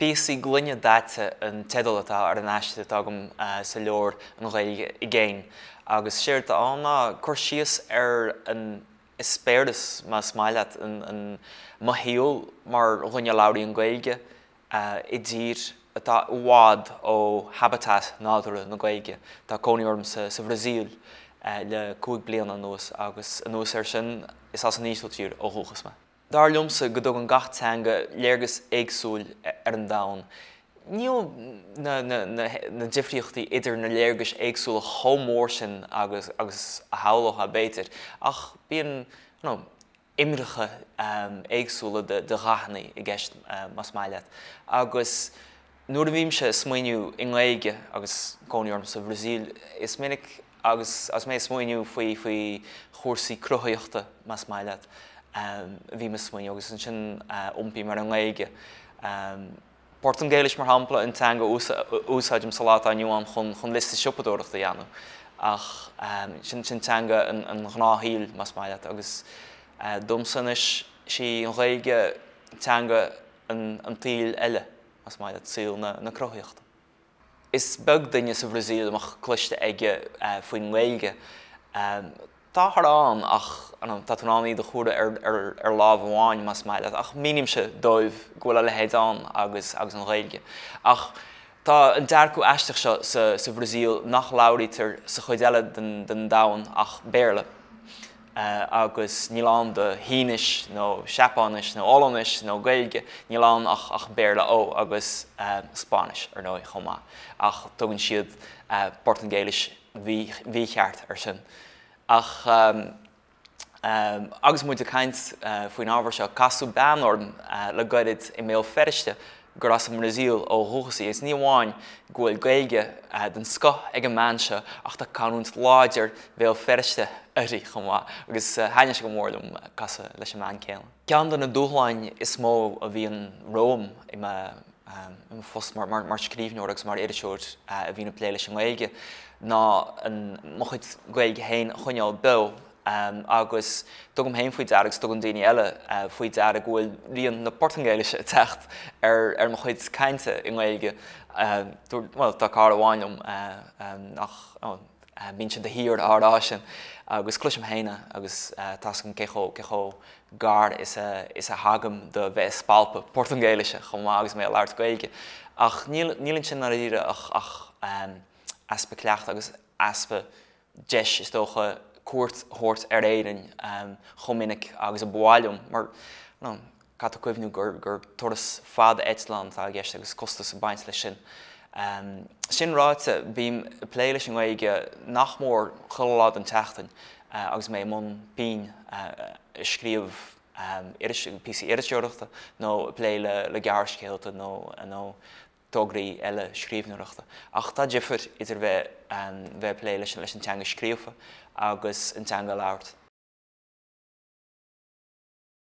Píosaí Gloine Dhaite an tedal atá ar an aiste agam sa leor an Ghaeilge i gCéin. Agus séir anna chuir síos ar an ispéireas mas maileat an maithíol mar ghine labhraí an Ghaeilge i dtír atá uad ó habitat nádúra na Ghaeilge. Tá cónaí sa Bhrasaíl le 5 bliain anois agus anois ar sin is as an Ísiltír ó dhúchas me. Dar liomsa go dtug an gach teanga léargas éagsúil ar an domhan. Níl na difríochtaí idir na léargas éagsúil chomór sin agus a hAlex a béitir. Ach bíon imiricha éagsúla de ghaithní i gceist mas maileat. Agus nuair a bhíonn sé smaoinniú in aige agus cónaí sa Bhrasaíl is minic agus as mé smaoinniú faoi chósaí cruthaíochta mas maileat. Bhí me smaoinniú agus an sin iompaí mar an aige. Port an Gaeilge mar hampla an teanga úsáidim sa láta aniuam chun lista siopadóireachta dhéanamh. Ach sin teanga an gnáthíl mas maileat agus domsanis sí an Ghaeilge teanga an tíl eile mas maileat síl na cruthaíochta. Is beag duine sa Bhrasaíl amach cluiste aige faoin Ghaeilge. Tá an ach tá tunánaí de chuaire ar lámh amháin mas maileat ach mínim se dóibh ghuaile le héadán agus an Ghaeilge. Ach tá an dearcú aisteach seo sa Bhrasaíl nach labhraítear sa chuid eile den domhan ach béarla. Agus níl an de hínis nó seapánis nó ólanis nó Ghaeilge níl an ach béarla ó agus Spáinis ar nó chomá. Ach tugann siad Port an Gaeilge bhí cheart ar sin. Ach agus muid a caint faoin ábhar seo casú beanórm le gairid i mé feriste gur as an Bhrasaíl ó dhúchasaí is ní amháin gúil Ghaeilge den sco ag an meanse ach tá canúnt láidir bhéal feriste airí chumá agus haine go mórlumm casa leis an meán céanna. Ceann na dúchláin is mó a bhí an Róm i fós mar scríbhneoir agus mar éidirseoirt a bhí na plé leis an Ghaeilge ná an mochuid Ghaeilge héin chuineáil bil agus tugam héin faoi dearg tugam daoine eile faoi dearg bhfuil rion na Port an Gaeilge techt ar mochuid cainte in Ghaeilge. Tá cá amháinlumm ach bíonn sin de híor árá sin agus cluisim héine agus tascam cecho gar is a hagam de bheith spalpa Port an Gaeilge chumá agus mé leabhart Ghaeilge. Ach nílann sin ar ire ach aspa cleacht agus aspa deis is dócha cuairt thuirt ar éireann chomininic agus a bháilm mar cad a cuimhnú gur turas fada Eitleán tá gceist agus costas a baint lei sin. Sin ráite bhím plé leis an Ghaeilge nach mór cholád an teachtain agus mé món bín scríobh píosaí iiristeoireachta nó plé le gearcéalta nó tógraí eile scríbhneoireachta. Ach tá difear idir bheith plé leis an teanga scríofa agus an teanga labhairt.